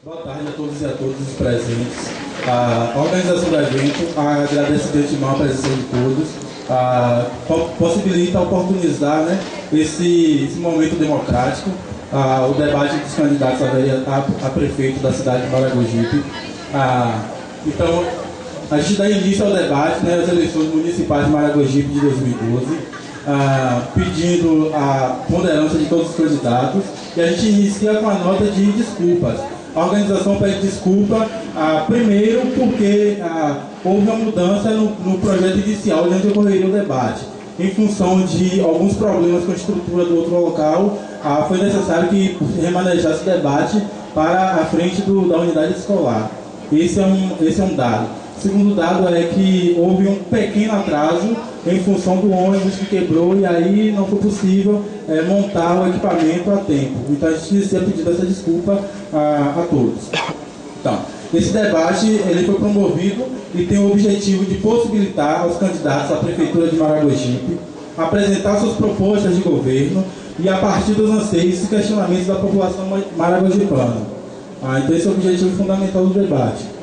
Boa tarde a todos e a todas os presentes. A organização do evento agradece de antemão a presença de todos, possibilita oportunizar, né, esse momento democrático, o debate dos candidatos a prefeito da cidade de Maragogipe. Então, a gente dá início ao debate, né, das eleições municipais de Maragogipe de 2012, pedindo a ponderância de todos os candidatos, e a gente inicia com a nota de desculpas. A organização pede desculpa, primeiro porque houve uma mudança no projeto inicial de onde ocorreria o debate. Em função de alguns problemas com a estrutura do outro local, foi necessário que remanejasse o debate para a frente da unidade escolar. Esse é um dado. O segundo dado é que houve um pequeno atraso em função do ônibus que quebrou e aí não foi possível montar o equipamento a tempo. Então a gente inicia pedindo essa desculpa a todos. Então, esse debate ele foi promovido e tem o objetivo de possibilitar aos candidatos à Prefeitura de Maragogipe apresentar suas propostas de governo e a partir dos anseios e questionamentos da população maragogipana. Então esse é o objetivo fundamental do debate.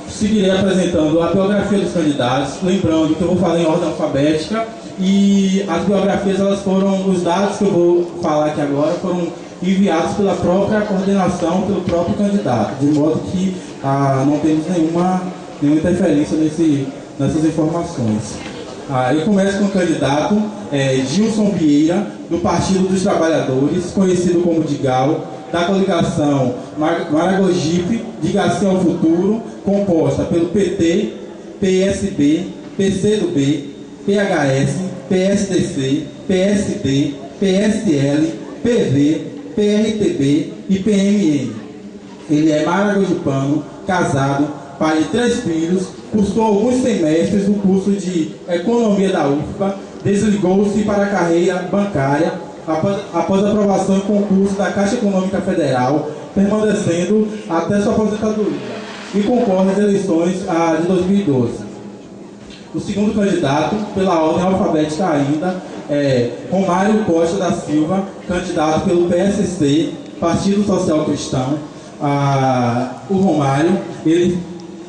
Seguirei apresentando a biografia dos candidatos, lembrando que eu vou falar em ordem alfabética e as biografias, os dados que eu vou falar aqui agora foram enviados pela própria coordenação, pelo próprio candidato, de modo que não temos nenhuma interferência nessas informações. Eu começo com o candidato Gilson Vieira, do Partido dos Trabalhadores, conhecido como Digal, da coligação Maragogipe, Diga-se ao Futuro, composta pelo PT, PSB, PCdoB, PHS, PSDC, PSD, PSL, PV, PRTB e PMN. Ele é maragogipano, casado, pai de 3 filhos, cursou alguns semestres do curso de Economia da UFBA, desligou-se para a carreira bancária após a aprovação em concurso da Caixa Econômica Federal, permanecendo até sua aposentadoria, e concorre às eleições de 2012. O segundo candidato, pela ordem alfabética ainda, é Romário Costa da Silva, candidato pelo PSC, Partido Social Cristão. O Romário,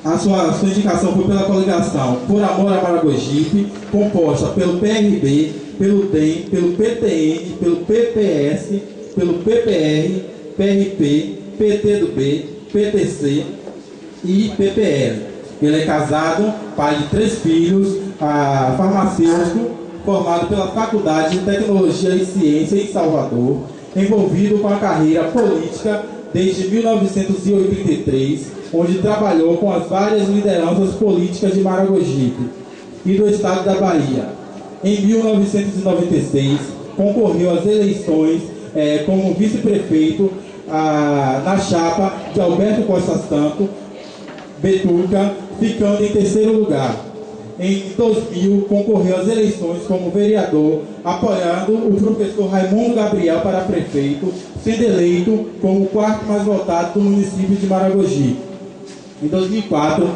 a sua indicação foi pela coligação Por Amor a Maragogipe, composta pelo PRB, pelo DEM, pelo PTN, pelo PPS, pelo PPR, PRP, PTdoB, PTC e PPL. Ele é casado, pai de 3 filhos, farmacêutico, formado pela Faculdade de Tecnologia e Ciência em Salvador, envolvido com a carreira política desde 1983, onde trabalhou com as várias lideranças políticas de Maragogipe e do estado da Bahia. Em 1996, concorreu às eleições como vice-prefeito na chapa de Alberto Costa Santo, Betuca, ficando em 3º lugar. Em 2000, concorreu às eleições como vereador, apoiando o professor Raimundo Gabriel para prefeito, sendo eleito como o 4º mais votado do município de Maragogipe. Em 2004,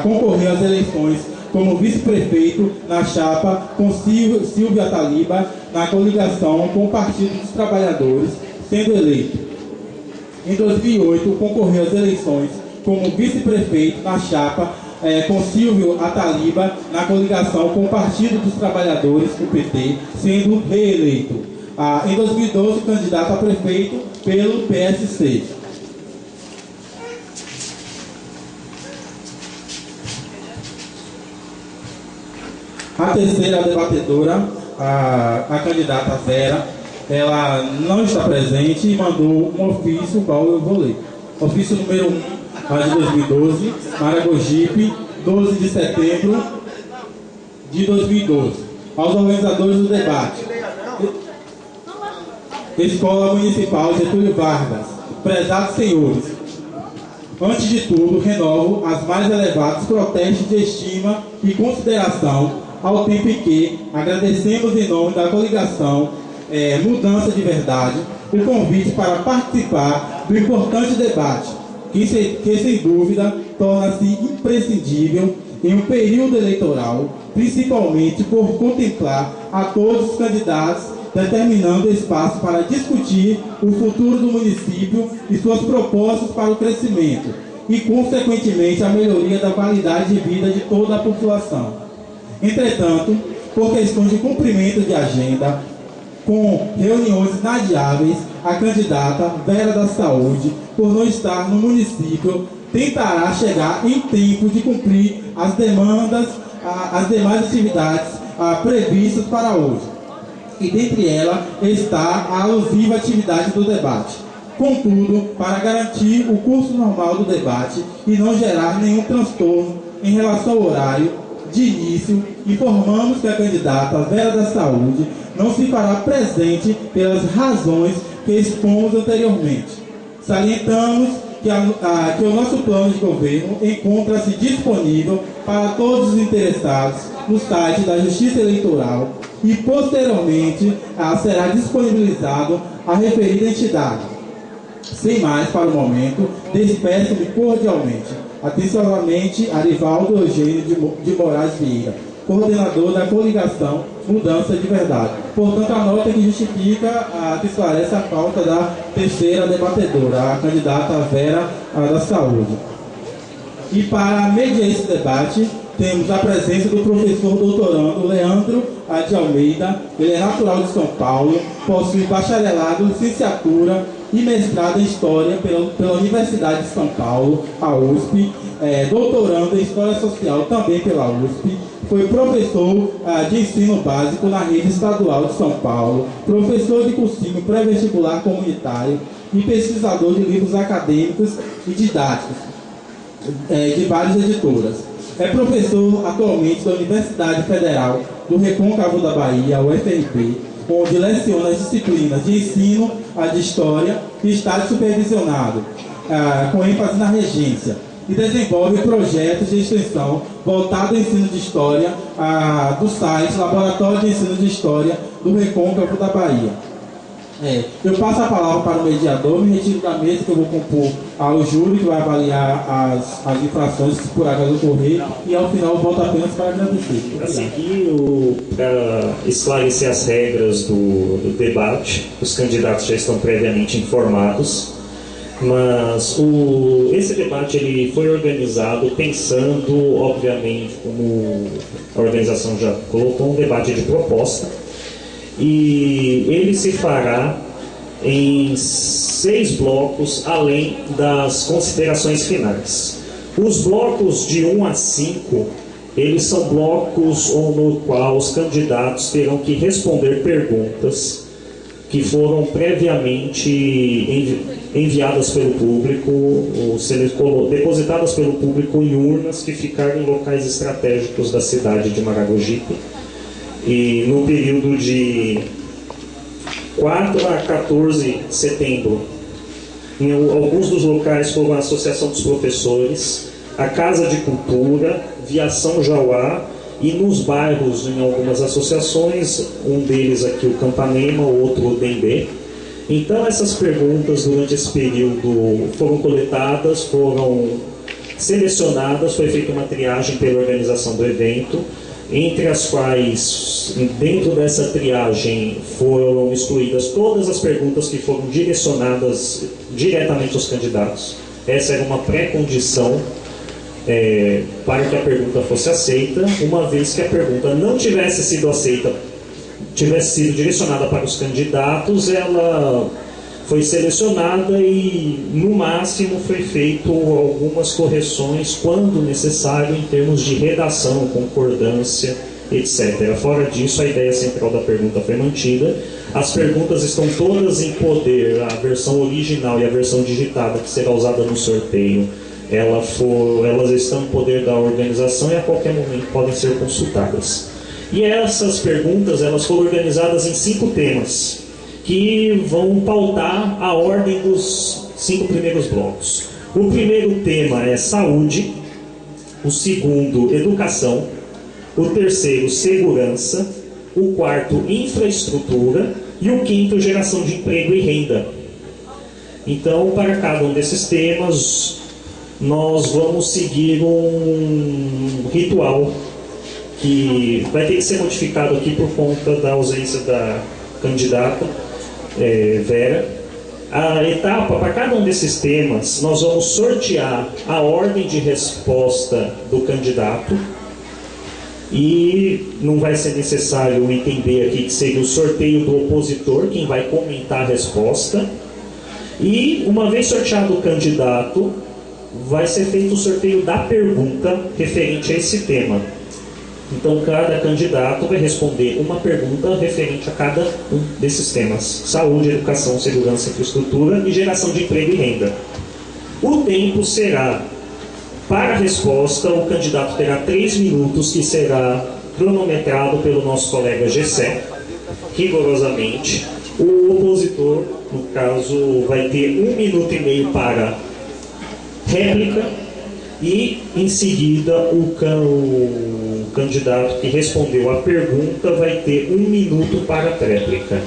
concorreu às eleições como vice-prefeito na chapa com Silvia Taliba, na coligação com o Partido dos Trabalhadores, sendo eleito. Em 2008, concorreu às eleições como vice-prefeito na chapa com Silvio Ataliba, na coligação com o Partido dos Trabalhadores, o PT, sendo reeleito. Em 2012, candidato a prefeito pelo PSC. A terceira debatedora, a candidata Vera, ela não está presente e mandou um ofício, qual eu vou ler. Ofício número 1, de 2012, Maragogipe, 12 de setembro de 2012. Aos organizadores do debate. Escola Municipal Getúlio Vargas. Prezados senhores, antes de tudo, renovo as mais elevadas protestos de estima e consideração, ao tempo em que agradecemos em nome da coligação Mudança de Verdade o convite para participar do importante debate, que sem dúvida torna-se imprescindível em um período eleitoral, principalmente por contemplar a todos os candidatos determinando espaço para discutir o futuro do município e suas propostas para o crescimento e, consequentemente, a melhoria da qualidade de vida de toda a população. Entretanto, por questões de cumprimento de agenda, com reuniões inadiáveis, a candidata Vera da Saúde, por não estar no município, tentará chegar em tempo de cumprir as demais atividades previstas para hoje. E dentre elas está a alusiva atividade do debate. Contudo, para garantir o curso normal do debate e não gerar nenhum transtorno em relação ao horário de início, informamos que a candidata Vera da Saúde não se fará presente pelas razões que expomos anteriormente. Salientamos que o nosso plano de governo encontra-se disponível para todos os interessados no site da Justiça Eleitoral e, posteriormente, será disponibilizado a referida entidade. Sem mais para o momento, despeço-me cordialmente. Atenciosamente, Arivaldo Eugênio de Moraes Vieira, coordenador da coligação Mudança de Verdade. Portanto, a nota que justifica, que esclarece a pauta da terceira debatedora, a candidata Vera da Saúde. E para mediar esse debate, temos a presença do professor doutorando Leandro de Almeida. Ele é natural de São Paulo, possui bacharelado, licenciatura e mestrado em História pela Universidade de São Paulo, a USP, doutorando em História Social também pela USP, foi professor de ensino básico na rede estadual de São Paulo, professor de cursinho pré-vestibular comunitário e pesquisador de livros acadêmicos e didáticos de várias editoras. É professor atualmente da Universidade Federal do Recôncavo da Bahia, UFRB, onde leciona as disciplinas de ensino de História e está supervisionado, com ênfase na regência, e desenvolve projetos de extensão voltados ao ensino de História do site Laboratório de Ensino de História do Recôncavo da Bahia. Eu passo a palavra para o mediador, me retiro da mesa que eu vou compor ao júri que vai avaliar as infrações que por acaso ocorrer, e ao final eu volto apenas para agradecer. A seguir, para esclarecer as regras do debate, os candidatos já estão previamente informados, mas esse debate ele foi organizado pensando, obviamente, como a organização já colocou, um debate de proposta, e ele se fará em 6 blocos, além das considerações finais. Os blocos de 1 a 5, eles são blocos no qual os candidatos terão que responder perguntas que foram previamente enviadas pelo público, depositadas pelo público em urnas que ficaram em locais estratégicos da cidade de Maragogipe. E no período de 4 a 14 de setembro, em alguns dos locais foram a Associação dos Professores, a Casa de Cultura, Viação Jauá, e nos bairros, em algumas associações, um deles aqui o Campanema, o outro o Dendê. Então essas perguntas durante esse período foram coletadas, foram selecionadas, foi feita uma triagem pela organização do evento, entre as quais, dentro dessa triagem, foram excluídas todas as perguntas que foram direcionadas diretamente aos candidatos. Essa era uma pré-condição para que a pergunta fosse aceita. Uma vez que a pergunta não tivesse sido aceita, tivesse sido direcionada para os candidatos, ela foi selecionada e, no máximo, foi feito algumas correções quando necessário em termos de redação, concordância, etc. Fora disso, a ideia central da pergunta foi mantida. As perguntas estão todas em poder, a versão original e a versão digitada que será usada no sorteio, elas estão em poder da organização e a qualquer momento podem ser consultadas. E essas perguntas elas foram organizadas em 5 temas, que vão pautar a ordem dos 5 primeiros blocos. O primeiro tema é saúde, o segundo, educação, o terceiro, segurança, o quarto, infraestrutura e o quinto, geração de emprego e renda. Então, para cada um desses temas, nós vamos seguir um ritual que vai ter que ser modificado aqui por conta da ausência da candidata, Vera. A etapa, para cada um desses temas, nós vamos sortear a ordem de resposta do candidato. E não vai ser necessário o item B aqui, que seria o sorteio do opositor, quem vai comentar a resposta. E, uma vez sorteado o candidato, vai ser feito o sorteio da pergunta referente a esse tema. Então, cada candidato vai responder uma pergunta referente a cada um desses temas: saúde, educação, segurança, infraestrutura e geração de emprego e renda. O tempo será, para a resposta, o candidato terá 3 minutos, que será cronometrado pelo nosso colega Gessé, rigorosamente. O opositor, no caso, vai ter 1 minuto e meio para réplica, e em seguida o candidato que respondeu a pergunta vai ter 1 minuto para a réplica.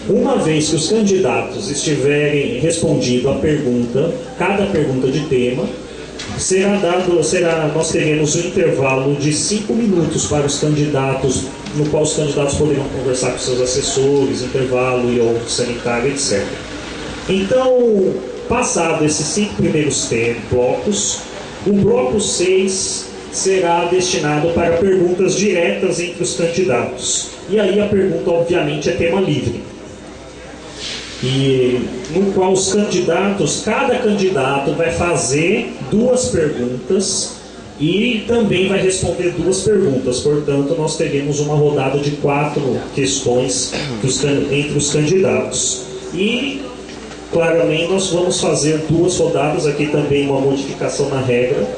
Uma vez que os candidatos estiverem respondido a pergunta, cada pergunta de tema, nós teremos um intervalo de 5 minutos para os candidatos, no qual os candidatos poderão conversar com seus assessores, intervalo e outro sanitário, etc. Então, passado esses 5 primeiros blocos, o bloco 6 será destinado para perguntas diretas entre os candidatos. E aí a pergunta, obviamente, é tema livre. E no qual os candidatos, cada candidato vai fazer 2 perguntas e também vai responder 2 perguntas. Portanto, nós teremos uma rodada de 4 questões entre os candidatos. E, claramente, nós vamos fazer 2 rodadas, aqui também uma modificação na regra,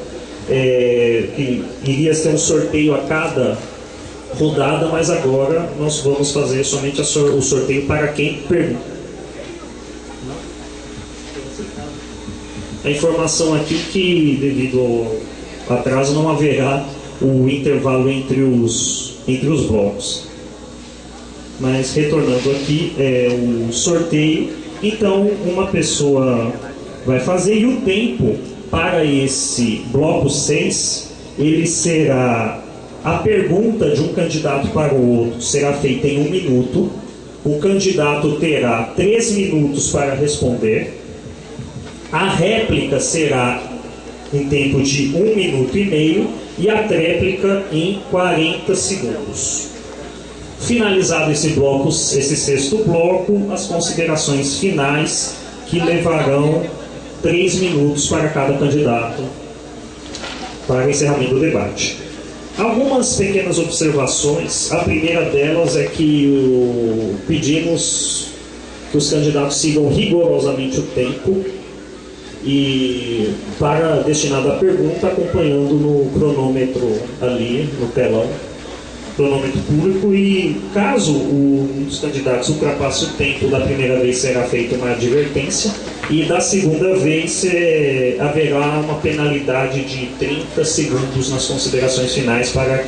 que iria ter um sorteio a cada rodada, mas agora nós vamos fazer somente o sorteio para quem pergunta. A informação aqui que, devido ao atraso, não haverá o intervalo entre os blocos. Mas, retornando aqui, o sorteio, então, uma pessoa vai fazer, e o tempo para esse bloco 6, ele será, a pergunta de um candidato para o outro será feita em 1 minuto, o candidato terá 3 minutos para responder, a réplica será em tempo de 1 minuto e meio e a tréplica em 40 segundos. Finalizado esse 6º bloco, as considerações finais, que levarão 3 minutos para cada candidato para encerramento do debate. Algumas pequenas observações. A primeira delas é que pedimos que os candidatos sigam rigorosamente o tempo e destinado à pergunta, acompanhando no cronômetro ali no telão, cronômetro público, e caso um dos candidatos ultrapasse o tempo da primeira vez, será feita uma advertência, e da segunda vez haverá uma penalidade de 30 segundos nas considerações finais para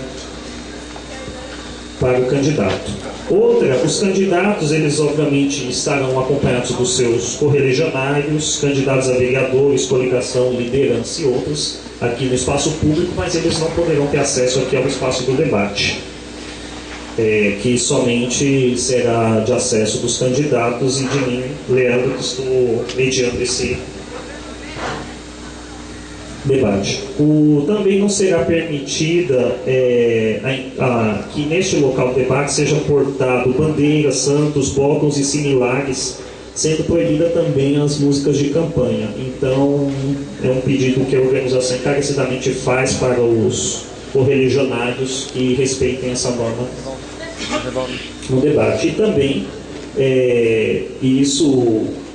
o candidato. Outra, os candidatos, eles obviamente estarão acompanhados dos seus correligionários, candidatos a vereadores, coligação, liderança e outros, aqui no espaço público, mas eles não poderão ter acesso aqui ao espaço do debate, que somente será de acesso dos candidatos e de mim, Leandro, que estou mediando esse debate. Também não será permitida que neste local de debate seja portado bandeiras, santos, botões e similares, sendo proibida também as músicas de campanha. Então, é um pedido que a organização encarecidamente faz para os correligionários que respeitem essa norma no debate. E também,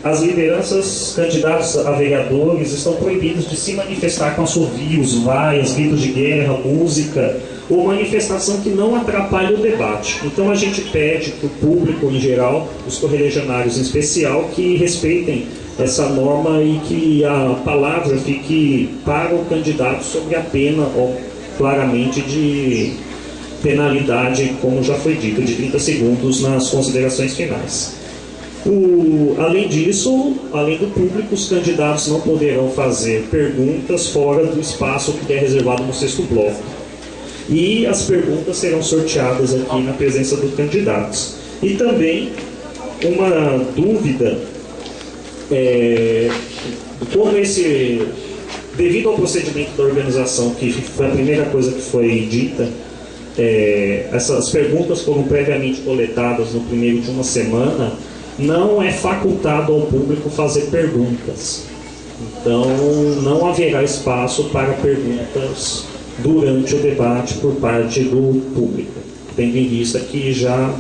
as lideranças, candidatos a vereadores, estão proibidos de se manifestar com assovios, vaias, gritos de guerra, música ou manifestação que não atrapalhe o debate. Então a gente pede para o público em geral, os correligionários em especial, que respeitem essa norma e que a palavra fique para o candidato sobre a pena, claramente, de penalidade, como já foi dito, de 30 segundos nas considerações finais. Além disso, além do público, os candidatos não poderão fazer perguntas fora do espaço que é reservado no 6º bloco. E as perguntas serão sorteadas aqui na presença dos candidatos. E também uma dúvida, como devido ao procedimento da organização, que foi a primeira coisa que foi dita, essas perguntas foram previamente coletadas no primeiro de uma semana, não é facultado ao público fazer perguntas. Então, não haverá espaço para perguntas durante o debate por parte do público, tendo em vista que já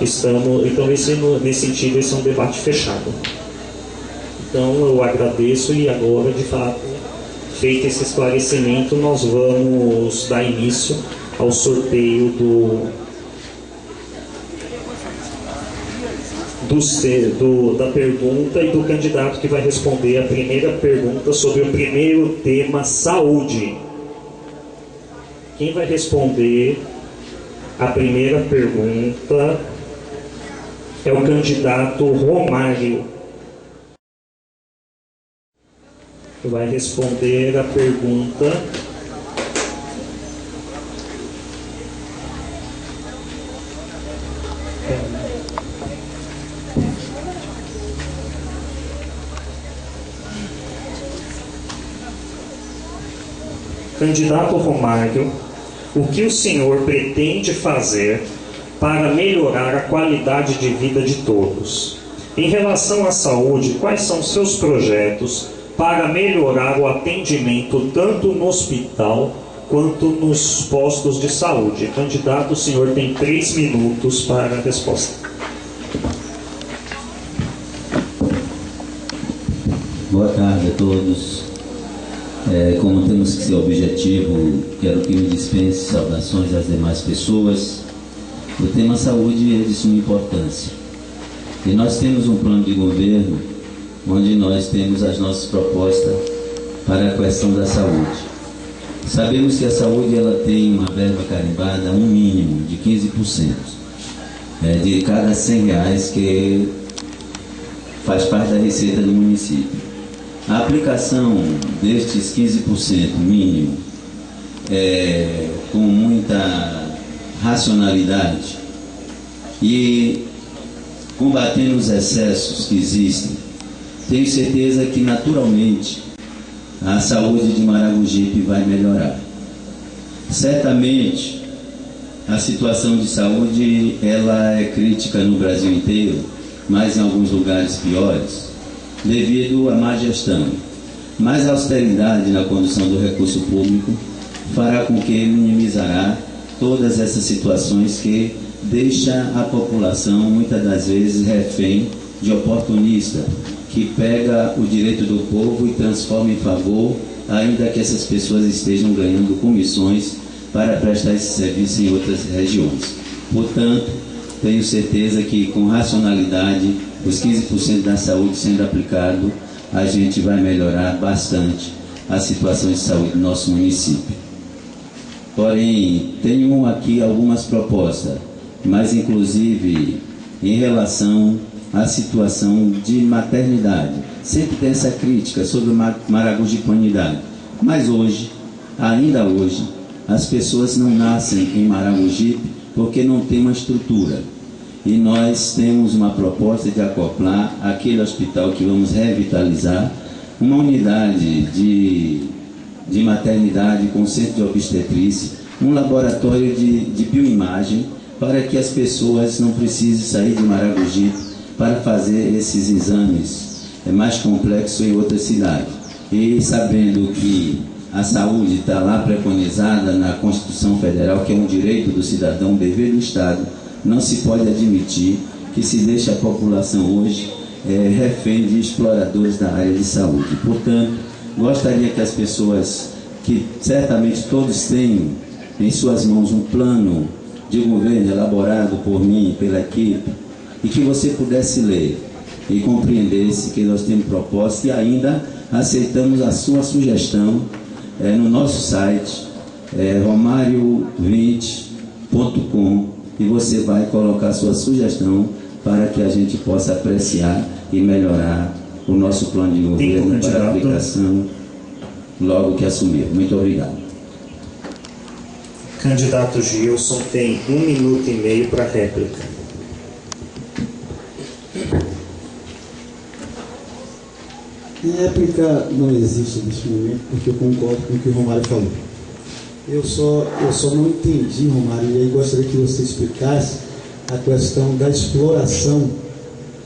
estamos... Então, nesse sentido, esse é um debate fechado. Então, eu agradeço e agora, de fato, feito esse esclarecimento, nós vamos dar início ao sorteio da pergunta e do candidato que vai responder a primeira pergunta sobre o primeiro tema, saúde. Quem vai responder a primeira pergunta é o candidato Romário. Vai responder a pergunta candidato Romário, o que o senhor pretende fazer para melhorar a qualidade de vida de todos? Em relação à saúde, quais são seus projetos para melhorar o atendimento tanto no hospital quanto nos postos de saúde? Candidato, o senhor tem 3 minutos para a resposta. Boa tarde a todos. Como temos que ser objetivo, quero que me dispense saudações às demais pessoas. O tema saúde é de suma importância. E nós temos um plano de governo onde nós temos as nossas propostas para a questão da saúde. Sabemos que a saúde ela tem uma verba carimbada, um mínimo de 15%, de cada R$100 que faz parte da receita do município. A aplicação destes 15% mínimo, com muita racionalidade e combatendo os excessos que existem, tenho certeza que naturalmente a saúde de Maragogipe vai melhorar. Certamente a situação de saúde ela é crítica no Brasil inteiro, mas em alguns lugares piores, devido à má gestão. Mas a austeridade na condução do recurso público fará com que minimizará todas essas situações que deixa a população muitas das vezes refém de oportunista, que pega o direito do povo e transforma em favor, ainda que essas pessoas estejam ganhando comissões para prestar esse serviço em outras regiões. Portanto, tenho certeza que com racionalidade, os 15% da saúde sendo aplicado, a gente vai melhorar bastante a situação de saúde do nosso município. Porém, tenho aqui algumas propostas, mas inclusive em relação à situação de maternidade. Sempre tem essa crítica sobre maragogipanidade, mas hoje, ainda hoje, as pessoas não nascem em Maragogipe porque não tem uma estrutura. E nós temos uma proposta de acoplar aquele hospital que vamos revitalizar, uma unidade de maternidade com centro de obstetrícia, um laboratório de bioimagem, para que as pessoas não precisem sair de Maragogipe para fazer esses exames mais complexos em outra cidade. E sabendo que a saúde está lá preconizada na Constituição Federal, que é um direito do cidadão, um dever do Estado, não se pode admitir que se deixe a população hoje refém de exploradores da área de saúde. Portanto, gostaria que as pessoas, que certamente todos têm em suas mãos um plano de governo elaborado por mim, pela equipe, e que você pudesse ler e compreendesse que nós temos proposta e ainda aceitamos a sua sugestão no nosso site, romario20.com, e você vai colocar sua sugestão para que a gente possa apreciar e melhorar o nosso plano de governo para a aplicação logo que assumir. Muito obrigado. Candidato Gilson tem 1 minuto e meio para réplica. Réplica não existe neste momento, porque eu concordo com o que o Romário falou. Eu só não entendi, Romário, e aí gostaria que você explicasse a questão da exploração,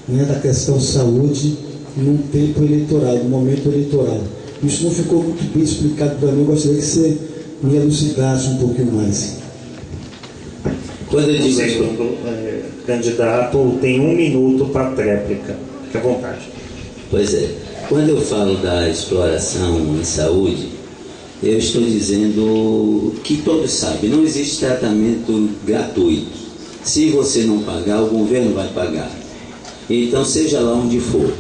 né, da questão saúde num tempo eleitoral, no momento eleitoral. Isso não ficou muito bem explicado para mim, eu gostaria que você me elucidasse um pouquinho mais. Quando eu digo candidato, tem 1 minuto para a tréplica. Fique à vontade. Pois é, quando eu falo da exploração em saúde, eu estou dizendo que todos sabem, não existe tratamento gratuito. Se você não pagar, o governo vai pagar. Então, seja lá onde for.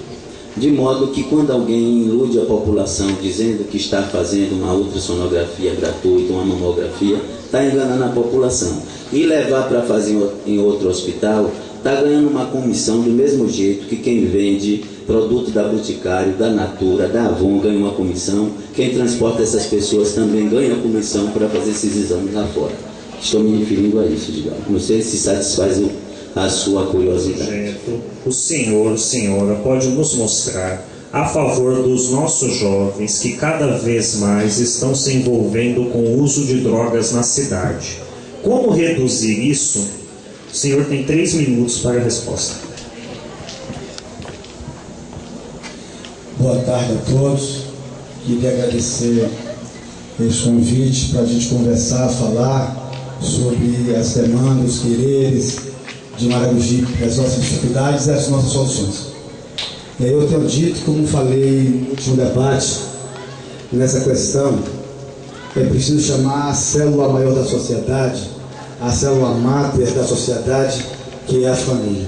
De modo que quando alguém ilude a população dizendo que está fazendo uma ultrassonografia gratuita, uma mamografia, está enganando a população. E levar para fazer em outro hospital, está ganhando uma comissão do mesmo jeito que quem vende produto da Boticário, da Natura, da Avon ganha uma comissão. Quem transporta essas pessoas também ganha comissão para fazer esses exames lá fora. Estou me referindo a isso, Digal. Não sei se satisfaz a sua curiosidade. O senhor, senhora, pode nos mostrar a favor dos nossos jovens que cada vez mais estão se envolvendo com o uso de drogas na cidade. Como reduzir isso? O senhor tem 3 minutos para a resposta. Boa tarde a todos. Queria agradecer esse convite para a gente conversar, falar sobre as demandas, os quereres de Maragogipe, as nossas dificuldades e as nossas soluções. Eu tenho dito, como falei no último debate, nessa questão, é preciso chamar a célula maior da sociedade, a célula máter da sociedade, que é a família.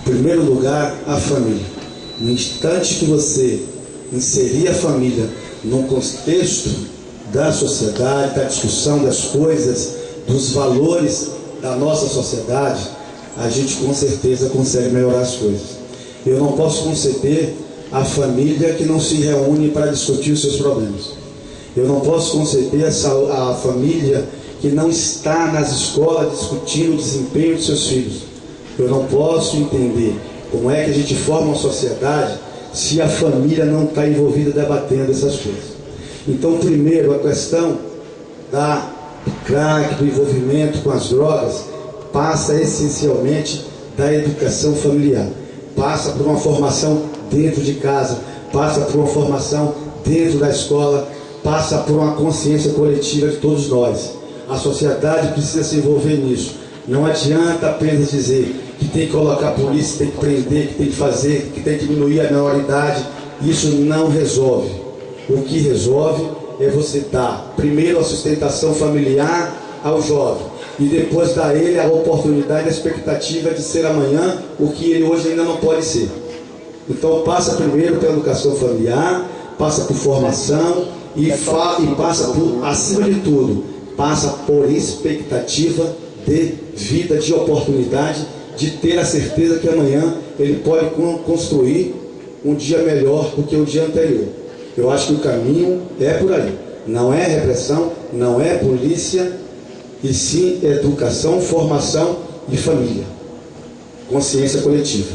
Em primeiro lugar, a família. No instante que você inserir a família no contexto da sociedade, da discussão das coisas, dos valores da nossa sociedade, a gente com certeza consegue melhorar as coisas. Eu não posso conceber a família que não se reúne para discutir os seus problemas. Eu não posso conceber a família que não está nas escolas discutindo o desempenho de seus filhos. Eu não posso entender como é que a gente forma uma sociedade se a família não está envolvida debatendo essas coisas. Então, primeiro, a questão do crack, do envolvimento com as drogas, passa essencialmente da educação familiar. Passa por uma formação dentro de casa, passa por uma formação dentro da escola, passa por uma consciência coletiva de todos nós. A sociedade precisa se envolver nisso. Não adianta apenas dizer que tem que colocar a polícia, tem que prender, que tem que fazer, que tem que diminuir a maioridade. Isso não resolve. O que resolve é você dar primeiro a sustentação familiar ao jovem e depois dar a ele a oportunidade, a expectativa de ser amanhã o que ele hoje ainda não pode ser. Então passa primeiro pela educação familiar, passa por formação e passa por, acima de tudo, passa por expectativa de vida, de oportunidade, de ter a certeza que amanhã ele pode construir um dia melhor do que o dia anterior. Eu acho que o caminho é por aí. Não é repressão, não é polícia, e sim educação, formação e família. Consciência coletiva,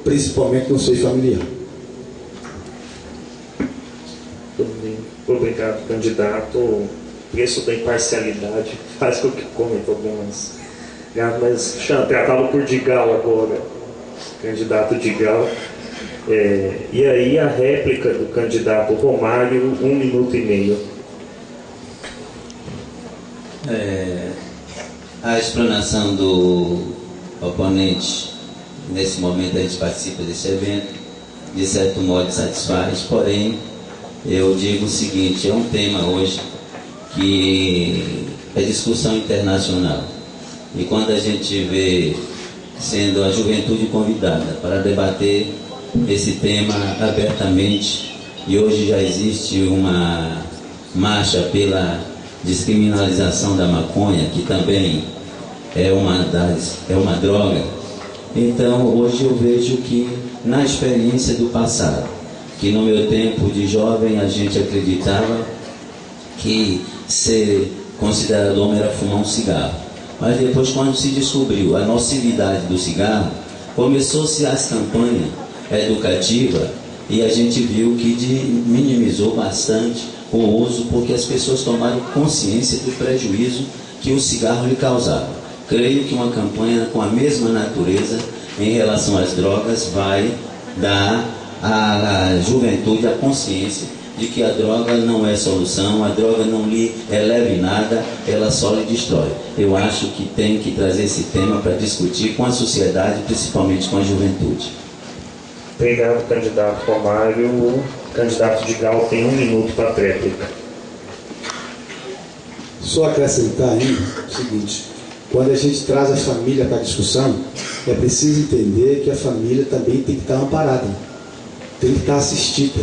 principalmente no seio familiar. Obrigado, candidato. O preço da imparcialidade faz com que eu cometa algumas. Mas tratá-lo por Digal agora, candidato Digal. E aí a réplica do candidato Romário, 1 minuto e meio. A explanação do oponente, nesse momento a gente participa desse evento, de certo modo satisfaz, porém eu digo o seguinte, é um tema hoje que é discussão internacional, e quando a gente vê sendo a juventude convidada para debater esse tema abertamente, e hoje já existe uma marcha pela descriminalização da maconha, que também é uma droga. Então hoje eu vejo que na experiência do passado, que no meu tempo de jovem a gente acreditava que ser considerado homem era fumar um cigarro, mas depois, quando se descobriu a nocividade do cigarro, começou-se as campanhas educativas E a gente viu que minimizou bastante o uso, porque as pessoas tomaram consciência do prejuízo que o cigarro lhe causava. Creio que uma campanha com a mesma natureza em relação às drogas vai dar à juventude a consciência de que a droga não é solução, a droga não lhe eleva em nada, ela só lhe destrói. Eu acho que tem que trazer esse tema para discutir com a sociedade, principalmente com a juventude. Obrigado, candidato Romário. O candidato Digal tem 1 minuto para a tréplica. Só acrescentar ainda o seguinte: quando a gente traz a família para a discussão, é preciso entender que a família também tem que estar amparada, tem que estar assistida.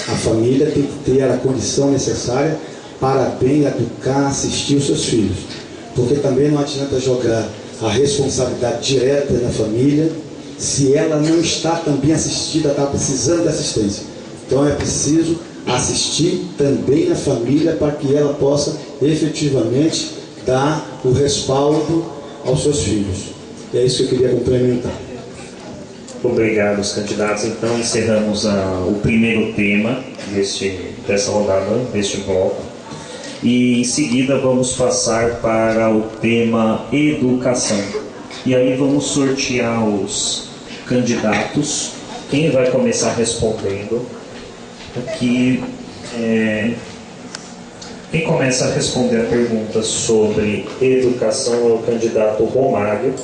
A família tem que ter a condição necessária para bem educar, assistir os seus filhos, porque também não adianta jogar a responsabilidade direta na família se ela não está também assistida, está precisando de assistência. Então é preciso assistir também a família para que ela possa efetivamente dar o respaldo aos seus filhos. E é isso que eu queria complementar. Obrigado, os candidatos. Então encerramos o primeiro tema dessa rodada, deste bloco. E em seguida vamos passar para o tema educação. E aí vamos sortear os candidatos. Quem vai começar respondendo? Aqui, quem começa a responder a pergunta sobre educação é o candidato Romário.